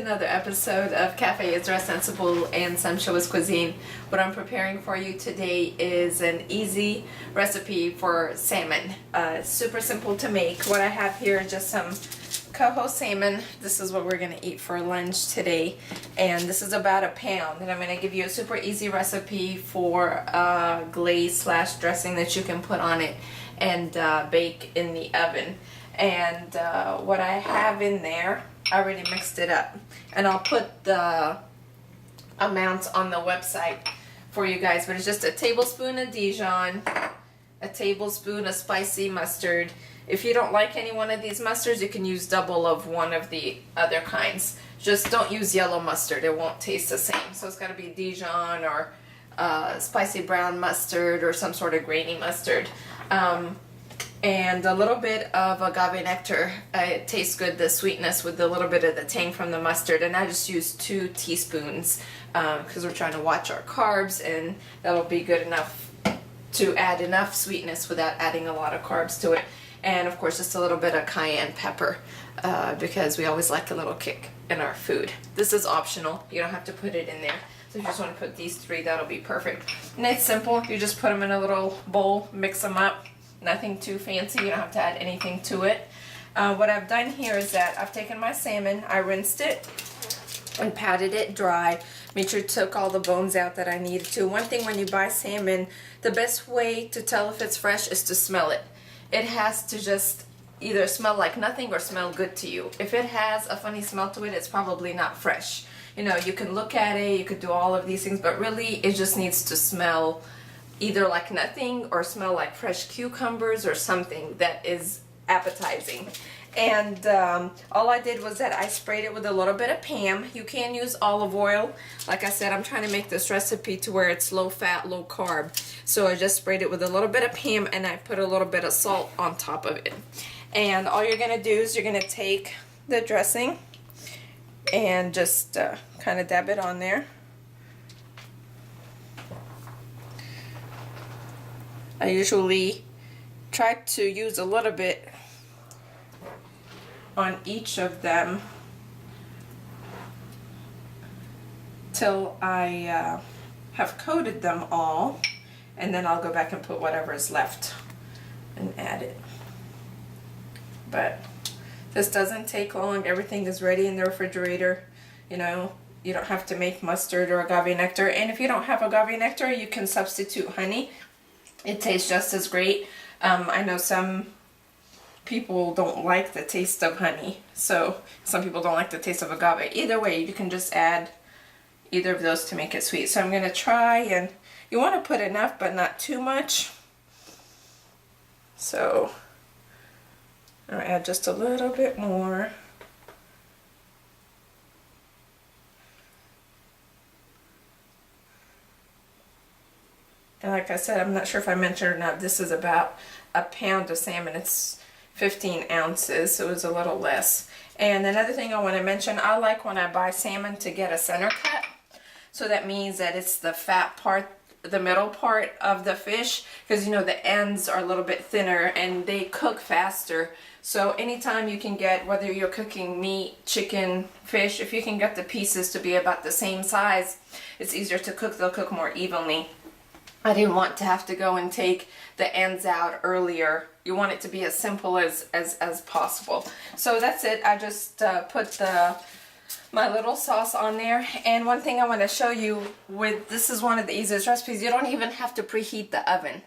another episode of Cafe Isra Sensible and Sumptuous Cuisine. What I'm preparing for you today is an easy recipe for salmon. Super simple to make. What I have here is just some coho salmon. This is what we're going to eat for lunch today, and this is about a pound. And I'm going to give you a super easy recipe for glaze slash dressing that you can put on it and bake in the oven. And what I have in there, I already mixed it up, and I'll put the amounts on the website for you guys, but it's just a tablespoon of Dijon, a tablespoon of spicy mustard. If you don't like any one of these mustards, you can use double of one of the other kinds. Just don't use yellow mustard, it won't taste the same. So it's got to be Dijon or spicy brown mustard or some sort of grainy mustard. And a little bit of agave nectar. It tastes good, the sweetness with a little bit of the tang from the mustard. And I just used 2 teaspoons because we're trying to watch our carbs, and that'll be good enough to add enough sweetness without adding a lot of carbs to it. And of course just a little bit of cayenne pepper because we always like a little kick in our food. This is optional, you don't have to put it in there. So if you just want to put these 3, that'll be perfect. And it's simple, you just put them in a little bowl, mix them up. Nothing too fancy, you don't have to add anything to it. What I've done here is that I've taken my salmon, I rinsed it and patted it dry. Made sure I took all the bones out that I needed to. One thing when you buy salmon, the best way to tell if it's fresh is to smell it. It has to just either smell like nothing or smell good to you. If it has a funny smell to it, it's probably not fresh. You know, you can look at it, you could do all of these things, but really it just needs to smell either like nothing or smell like fresh cucumbers or something that is appetizing. And all I did was that I sprayed it with a little bit of Pam. You can use olive oil. Like I said, I'm trying to make this recipe to where it's low fat, low carb. So I just sprayed it with a little bit of Pam, and I put a little bit of salt on top of it. And all you're gonna do is you're gonna take the dressing and just kind of dab it on there. I usually try to use a little bit on each of them till I have coated them all, and then I'll go back and put whatever is left and add it. But this doesn't take long. Everything is ready in the refrigerator. You know, you don't have to make mustard or agave nectar, and if you don't have agave nectar, you can substitute honey. It tastes just as great. I know some people don't like the taste of honey, so some people don't like the taste of agave. Either way, you can just add either of those to make it sweet. So I'm going to try, and you want to put enough but not too much. So I'll add just a little bit more. And like I said, I'm not sure if I mentioned or not, this is about a pound of salmon. It's 15 ounces, so it's a little less. And another thing I want to mention, I like when I buy salmon to get a center cut. So that means that it's the fat part, the middle part of the fish, because you know the ends are a little bit thinner and they cook faster. So anytime you can get, whether you're cooking meat, chicken, fish, if you can get the pieces to be about the same size, it's easier to cook, they'll cook more evenly. I didn't want to have to go and take the ends out earlier. You want it to be as simple as possible. So that's it. I just put my little sauce on there. And one thing I want to show you with, this is one of the easiest recipes. You don't even have to preheat the oven.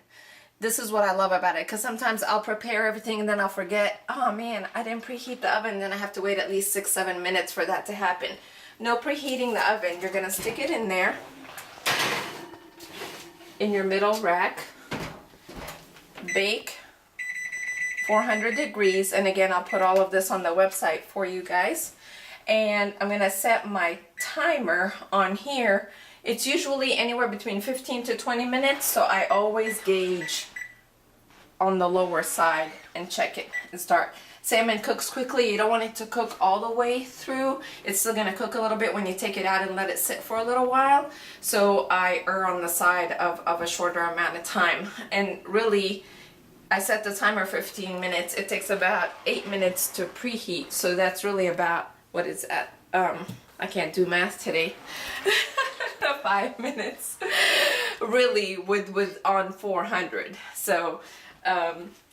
This is what I love about it, because sometimes I'll prepare everything and then I'll forget, oh man, I didn't preheat the oven, then I have to wait at least 6-7 minutes for that to happen. No preheating the oven. You're going to stick it in there, in your middle rack, bake 400 degrees, and again I'll put all of this on the website for you guys. And I'm gonna set my timer on here. It's usually anywhere between 15 to 20 minutes, so I always gauge on the lower side and check it and start. Salmon cooks quickly. You don't want it to cook all the way through. It's still going to cook a little bit when you take it out and let it sit for a little while. So I err on the side of a shorter amount of time. And really, I set the timer 15 minutes. It takes about 8 minutes to preheat. So that's really about what it's at. I can't do math today. 5 minutes really with on 400. So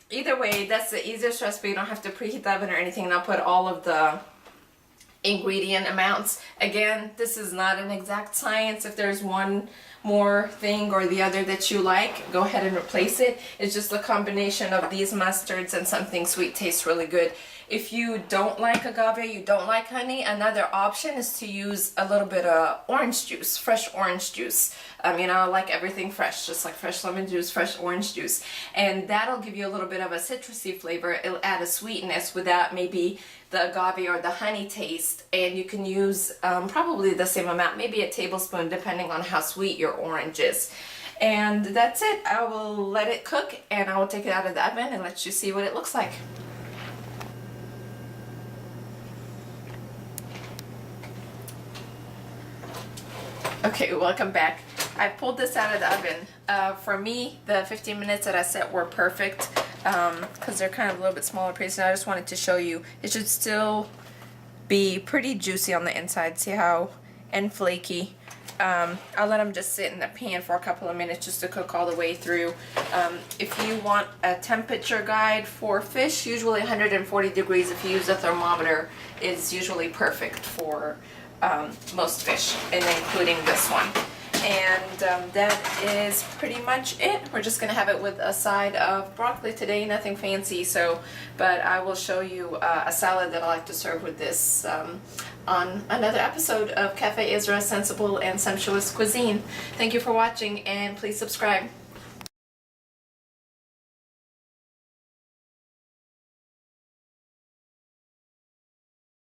either way, that's the easiest recipe. You don't have to preheat the oven or anything, and I'll put all of the ingredient amounts. Again, this is not an exact science. If there's one more thing or the other that you like, go ahead and replace it. It's just a combination of these mustards and something sweet tastes really good. If you don't like agave, you don't like honey, another option is to use a little bit of orange juice, fresh orange juice. You know, I like everything fresh, just like fresh lemon juice, fresh orange juice. And that'll give you a little bit of a citrusy flavor. It'll add a sweetness without maybe the agave or the honey taste. And you can use probably the same amount, maybe a tablespoon, depending on how sweet your orange is. And that's it. I will let it cook, and I will take it out of the oven and let you see what it looks like. Okay, welcome back. I pulled this out of the oven. For me, the 15 minutes that I set were perfect because they're kind of a little bit smaller pieces. I just wanted to show you. It should still be pretty juicy on the inside. See how, and flaky. I'll let them just sit in the pan for a couple of minutes just to cook all the way through. If you want a temperature guide for fish, usually 140 degrees if you use a thermometer is usually perfect for most fish, and including this one. And that is pretty much it. We're just gonna have it with a side of broccoli today, nothing fancy. But I will show you a salad that I like to serve with this on another episode of Cafe Isra, Sensible and Sumptuous Cuisine. Thank you for watching, and please subscribe.